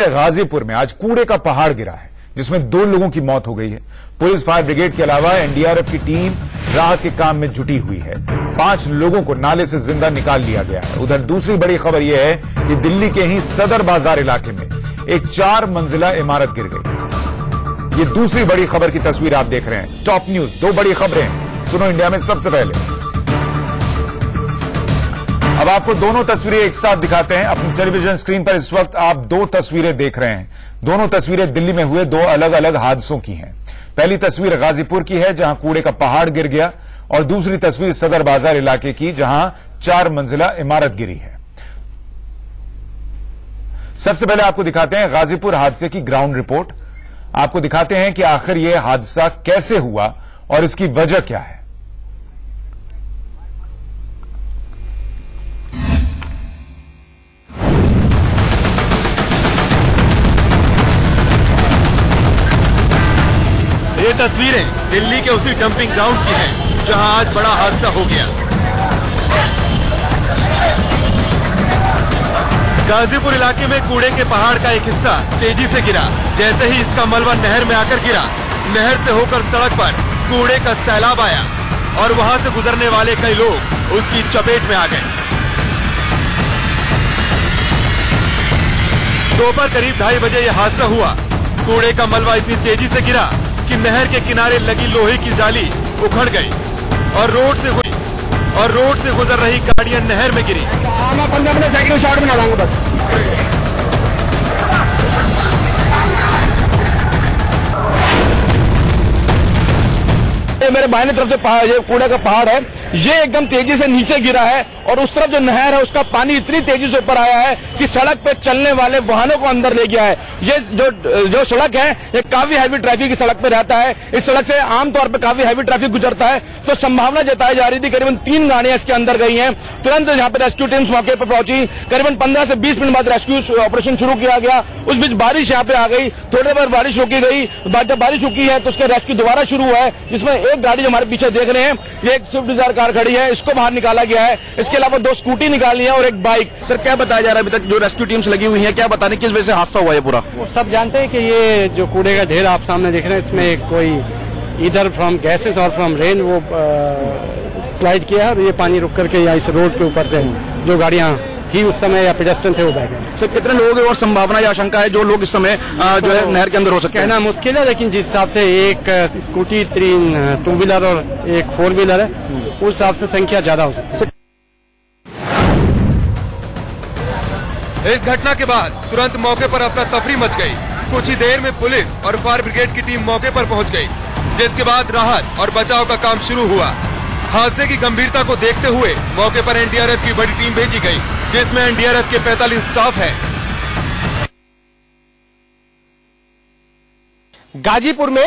गाजीपुर में आज कूड़े का पहाड़ गिरा है जिसमें 2 लोगों की मौत हो गई है। पुलिस, फायर ब्रिगेड के अलावा एनडीआरएफ की टीम राहत के काम में जुटी हुई है। 5 लोगों को नाले से जिंदा निकाल लिया गया है। उधर दूसरी बड़ी खबर यह है कि दिल्ली के ही सदर बाजार इलाके में एक 4 मंजिला इमारत गिर गई। ये दूसरी बड़ी खबर की तस्वीर आप देख रहे हैं। टॉप न्यूज, 2 बड़ी खबरें सुनो इंडिया में सबसे पहले। अब आपको दोनों तस्वीरें एक साथ दिखाते हैं। अपनी टेलीविजन स्क्रीन पर इस वक्त आप 2 तस्वीरें देख रहे हैं। दोनों तस्वीरें दिल्ली में हुए 2 अलग अलग हादसों की हैं। पहली तस्वीर गाजीपुर की है जहां कूड़े का पहाड़ गिर गया, और दूसरी तस्वीर सदर बाजार इलाके की जहां 4 मंजिला इमारत गिरी है। सबसे पहले आपको दिखाते हैं गाजीपुर हादसे की ग्राउंड रिपोर्ट। आपको दिखाते हैं कि आखिर यह हादसा कैसे हुआ और इसकी वजह क्या है। ये तस्वीरें दिल्ली के उसी डंपिंग ग्राउंड की हैं जहां आज बड़ा हादसा हो गया। गाजीपुर इलाके में कूड़े के पहाड़ का एक हिस्सा तेजी से गिरा। जैसे ही इसका मलबा नहर में आकर गिरा, नहर से होकर सड़क पर कूड़े का सैलाब आया और वहां से गुजरने वाले कई लोग उसकी चपेट में आ गए। दोपहर करीब 2:30 बजे यह हादसा हुआ। कूड़े का मलबा इतनी तेजी से गिरा कि नहर के किनारे लगी लोहे की जाली उखड़ गई और रोड से गुजर रही गाड़ियां नहर में गिरी। मैं 15 मिनट साइकिल शॉट बना दूंगा बस। मेरे बाएं तरफ से ये कूड़े का पहाड़ है, ये एकदम तेजी से नीचे गिरा है और उस तरफ जो नहर है उसका पानी इतनी तेजी से ऊपर आया है कि सड़क पे चलने वाले वाहनों को अंदर ले गया है। ये जो सड़क है ये काफी हैवी ट्रैफिक की सड़क पे रहता है। इस सड़क से आमतौर पे काफी हैवी ट्रैफिक गुजरता है, तो संभावना जताई जा रही थी। करीबन 3 गाड़ियां इसके अंदर गई हैं। तुरंत यहाँ पे रेस्क्यू टीम्स मौके पर पहुंची। करीबन 15 से 20 मिनट बाद रेस्क्यू ऑपरेशन शुरू किया गया। उस बीच बारिश यहाँ पे आ गई, थोड़ी देर बारिश रुकी गई। जब बारिश रुकी है तो उसका रेस्क्यू दोबारा शुरू हुआ है, जिसमें एक गाड़ी जो हमारे पीछे देख रहे हैं, ये एक स्विफ्ट डिजायर कार खड़ी है, इसको बाहर निकाला गया है। इसके अलावा 2 स्कूटी निकाली है और एक बाइक। सर, क्या बताया जा रहा है अभी तक जो रेस्क्यू टीम्स लगी हुई है, क्या बताने किस वजह से हादसा हुआ है पूरा? वो सब जानते हैं कि ये जो कूड़े का ढेर आप सामने देख रहे हैं, इसमें कोई इधर फ्रॉम गैसेस और फ्रॉम रेन वो स्लाइड किया और ये पानी रुक करके या इस रोड के ऊपर से जो गाड़ियां थी उस समय या पेडेस्ट्रियन थे वो बह गए। सर, कितने लोग हैं और संभावना या आशंका है जो लोग इस समय जो है नहर के अंदर हो सकते हैं? कहना मुश्किल है, लेकिन जिस हिसाब से एक स्कूटी, 3 2 व्हीलर और एक 4 व्हीलर है, उस हिसाब से संख्या ज्यादा हो सकती है। इस घटना के बाद तुरंत मौके पर अफरा तफरी मच गई। कुछ ही देर में पुलिस और फायर ब्रिगेड की टीम मौके पर पहुंच गई, जिसके बाद राहत और बचाव का काम शुरू हुआ। हादसे की गंभीरता को देखते हुए मौके पर एनडीआरएफ की बड़ी टीम भेजी गई, जिसमें एनडीआरएफ के 45 स्टाफ है। गाजीपुर में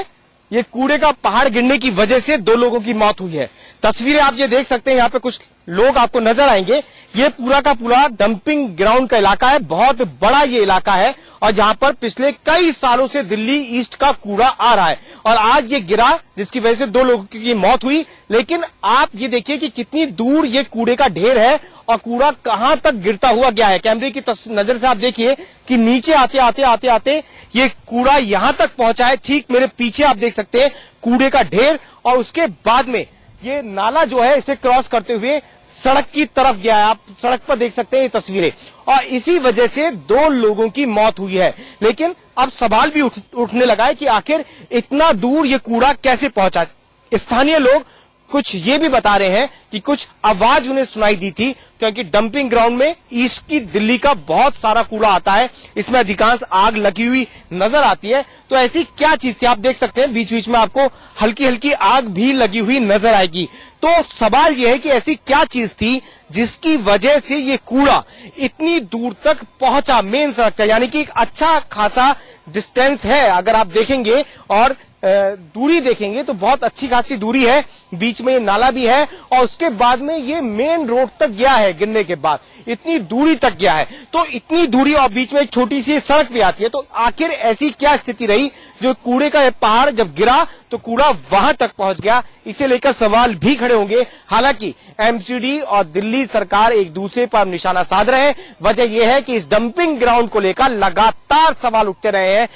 ये कूड़े का पहाड़ गिरने की वजह से 2 लोगों की मौत हुई है। तस्वीरें आप ये देख सकते हैं, यहाँ पे कुछ लोग आपको नजर आएंगे। ये पूरा का पूरा डंपिंग ग्राउंड का इलाका है, बहुत बड़ा ये इलाका है और जहां पर पिछले कई सालों से दिल्ली ईस्ट का कूड़ा आ रहा है और आज ये गिरा, जिसकी वजह से 2 लोगों की मौत हुई। लेकिन आप ये देखिए कि कितनी दूर ये कूड़े का ढेर है और कूड़ा कहां तक गिरता हुआ गया है। कैमरे की नजर से आप देखिए कि नीचे आते आते ये कूड़ा यहां तक पहुंचा है। ठीक मेरे पीछे आप देख सकते हैं कूड़े का ढेर, और उसके बाद में ये नाला जो है इसे क्रॉस करते हुए सड़क की तरफ गया है। आप सड़क पर देख सकते हैं ये तस्वीरें, और इसी वजह से 2 लोगों की मौत हुई है। लेकिन अब सवाल भी उठने लगा है कि आखिर इतना दूर ये कूड़ा कैसे पहुंचा। स्थानीय लोग कुछ ये भी बता रहे हैं कि कुछ आवाज उन्हें सुनाई दी थी, क्योंकि डंपिंग ग्राउंड में ईस्ट की दिल्ली का बहुत सारा कूड़ा आता है, इसमें अधिकांश आग लगी हुई नजर आती है। तो ऐसी क्या चीज थी, आप देख सकते हैं बीच बीच में आपको हल्की हल्की आग भी लगी हुई नजर आएगी। तो सवाल यह है कि ऐसी क्या चीज थी जिसकी वजह से ये कूड़ा इतनी दूर तक पहुंचा मेन सड़क तक, यानी कि एक अच्छा खासा डिस्टेंस है। अगर आप देखेंगे और दूरी देखेंगे तो बहुत अच्छी खासी दूरी है, बीच में ये नाला भी है और उसके बाद में ये मेन रोड तक गया है। गिरने के बाद इतनी दूरी तक गया है, तो इतनी दूरी और बीच में एक छोटी सी सड़क भी आती है। तो आखिर ऐसी क्या स्थिति रही जो कूड़े का पहाड़ जब गिरा तो कूड़ा वहां तक पहुंच गया, इसे लेकर सवाल भी खड़े होंगे। हालांकि एमसीडी और दिल्ली सरकार एक दूसरे पर निशाना साध रहे हैं। वजह यह है कि इस डंपिंग ग्राउंड को लेकर लगातार सवाल उठते रहे हैं।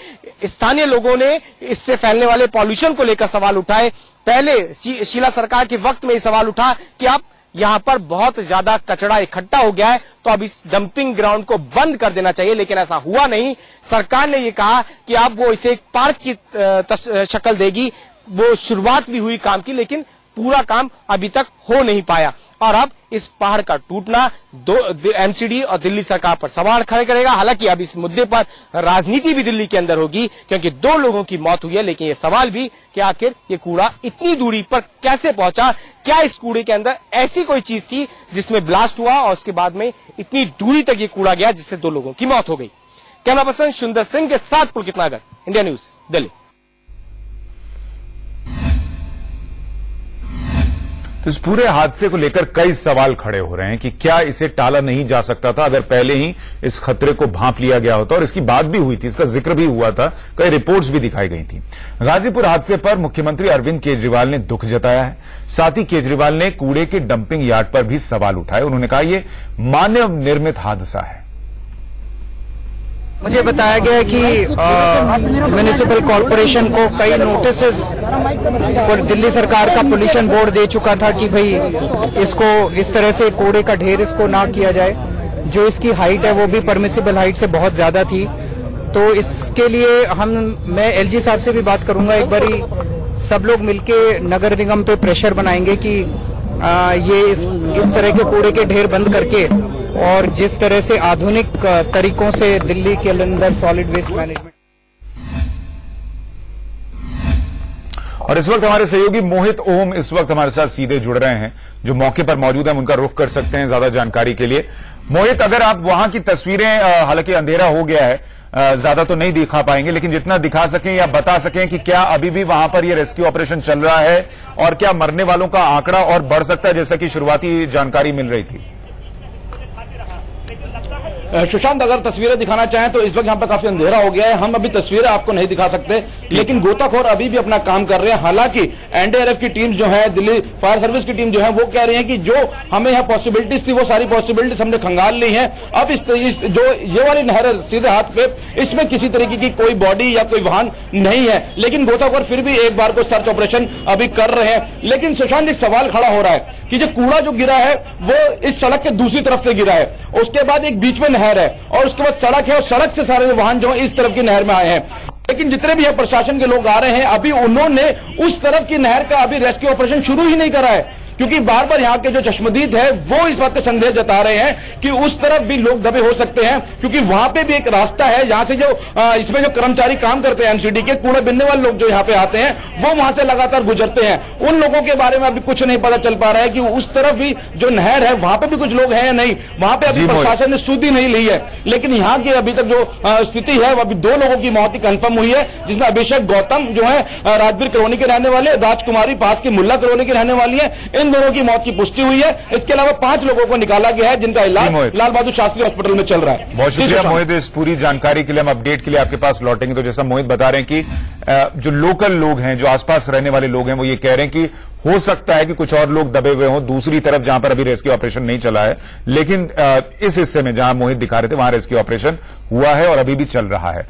स्थानीय लोगों ने इससे फैलने वाले पॉल्यूशन को लेकर सवाल उठाए। पहले शीला सरकार के वक्त में ये सवाल उठा कि आप यहां पर बहुत ज्यादा कचरा इकट्ठा हो गया है, तो अब इस डंपिंग ग्राउंड को बंद कर देना चाहिए, लेकिन ऐसा हुआ नहीं। सरकार ने यह कहा कि अब वो इसे एक पार्क की शक्ल देगी। वो शुरुआत भी हुई काम की, लेकिन पूरा काम अभी तक हो नहीं पाया और अब इस पहाड़ का टूटना एमसीडी और दिल्ली सरकार पर सवाल खड़े करेगा। हालांकि अब इस मुद्दे पर राजनीति भी दिल्ली के अंदर होगी, क्योंकि 2 लोगों की मौत हुई है, लेकिन ये सवाल भी कि आखिर ये कूड़ा इतनी दूरी पर कैसे पहुंचा, क्या इस कूड़े के अंदर ऐसी कोई चीज थी जिसमें ब्लास्ट हुआ और उसके बाद में इतनी दूरी तक ये कूड़ा गया जिससे 2 लोगों की मौत हो गई। कैमरा पर्सन सुंदर सिंह के साथ पुलकित नागर, इंडिया न्यूज, दिल्ली। तो इस पूरे हादसे को लेकर कई सवाल खड़े हो रहे हैं कि क्या इसे टाला नहीं जा सकता था अगर पहले ही इस खतरे को भांप लिया गया होता, और इसकी बात भी हुई थी, इसका जिक्र भी हुआ था, कई रिपोर्ट्स भी दिखाई गई थी। गाजीपुर हादसे पर मुख्यमंत्री अरविंद केजरीवाल ने दुख जताया है। साथ ही केजरीवाल ने कूड़े के डंपिंग यार्ड पर भी सवाल उठाए। उन्होंने कहा यह मानव निर्मित हादसा है। मुझे बताया गया कि म्युनिसिपल कॉरपोरेशन को कई नोटिस दिल्ली सरकार का पोल्यूशन बोर्ड दे चुका था कि भाई इसको इस तरह से कूड़े का ढेर इसको ना किया जाए। जो इसकी हाइट है वो भी परमिसिबल हाइट से बहुत ज्यादा थी। तो इसके लिए मैं एलजी साहब से भी बात करूंगा, एक बारी सब लोग मिलके नगर निगम पे प्रेशर बनाएंगे कि ये इस तरह के कूड़े के ढेर बंद करके और जिस तरह से आधुनिक तरीकों से दिल्ली के अंदर सॉलिड वेस्ट मैनेजमेंट। और इस वक्त हमारे सहयोगी मोहित ओम इस वक्त हमारे साथ सीधे जुड़ रहे हैं, जो मौके पर मौजूद हैं, उनका रुख कर सकते हैं ज्यादा जानकारी के लिए। मोहित, अगर आप वहां की तस्वीरें, हालांकि अंधेरा हो गया है, ज्यादा तो नहीं दिखा पाएंगे, लेकिन जितना दिखा सकें या बता सकें कि क्या अभी भी वहां पर यह रेस्क्यू ऑपरेशन चल रहा है और क्या मरने वालों का आंकड़ा और बढ़ सकता है, जैसा कि शुरुआती जानकारी मिल रही थी। सुशांत, अगर तस्वीरें दिखाना चाहें तो इस वक्त यहाँ पर काफी अंधेरा हो गया है, हम अभी तस्वीरें आपको नहीं दिखा सकते, लेकिन गोताखोर अभी भी अपना काम कर रहे हैं। हालांकि एनडीआरएफ की टीम जो है, दिल्ली फायर सर्विस की टीम जो है, वो कह रही है कि जो हमें यहाँ पॉसिबिलिटीज थी वो सारी पॉसिबिलिटीज हमने खंगाल ली है। अब जो ये वाली नहर है सीधे हाथ पे, इसमें किसी तरीके की कोई बॉडी या कोई वाहन नहीं है, लेकिन गोताखोर फिर भी एक बार को सर्च ऑपरेशन अभी कर रहे हैं। लेकिन सुशांत, एक सवाल खड़ा हो रहा है कि जो कूड़ा जो गिरा है वो इस सड़क के दूसरी तरफ से गिरा है, उसके बाद एक बीच में नहर है और उसके बाद सड़क है, और सड़क से सारे वाहन जो है इस तरफ की नहर में आए हैं। लेकिन जितने भी है प्रशासन के लोग आ रहे हैं, अभी उन्होंने उस तरफ की नहर का अभी रेस्क्यू ऑपरेशन शुरू ही नहीं करा है, क्योंकि बार बार यहाँ के जो चश्मदीद है वो इस बात का संदेह जता रहे हैं कि उस तरफ भी लोग दबे हो सकते हैं, क्योंकि वहां पे भी एक रास्ता है जहां से जो इसमें जो कर्मचारी काम करते हैं एमसीडी के, कूड़ा बिनने वाले लोग जो यहाँ पे आते हैं वो वहां से लगातार गुजरते हैं। उन लोगों के बारे में अभी कुछ नहीं पता चल पा रहा है कि उस तरफ भी जो नहर है वहां पे भी कुछ लोग हैं या नहीं, वहां पे अभी प्रशासन ने सुध ही नहीं ली है। लेकिन यहाँ की अभी तक जो स्थिति है वो अभी 2 लोगों की मौत कंफर्म हुई है, जिसमें अभिषेक गौतम जो है राजवीर कॉलोनी के रहने वाले, राजकुमारी पास की मुल्ला कॉलोनी की रहने वाली है, इन दोनों की मौत की पुष्टि हुई है। इसके अलावा 5 लोगों को निकाला गया है, जिनका इलाज लाल बहादुर शास्त्री हॉस्पिटल में चल रहा है। बहुत शुक्रिया मोहित, इस पूरी जानकारी के लिए। हम अपडेट के लिए आपके पास लौटेंगे। तो जैसा मोहित बता रहे हैं कि जो लोकल लोग हैं, जो आसपास रहने वाले लोग हैं, वो ये कह रहे हैं कि हो सकता है कि कुछ और लोग दबे हुए हों दूसरी तरफ, जहां पर अभी रेस्क्यू ऑपरेशन नहीं चला है, लेकिन इस हिस्से में जहां मोहित दिखा रहे थे वहां रेस्क्यू ऑपरेशन हुआ है और अभी भी चल रहा है।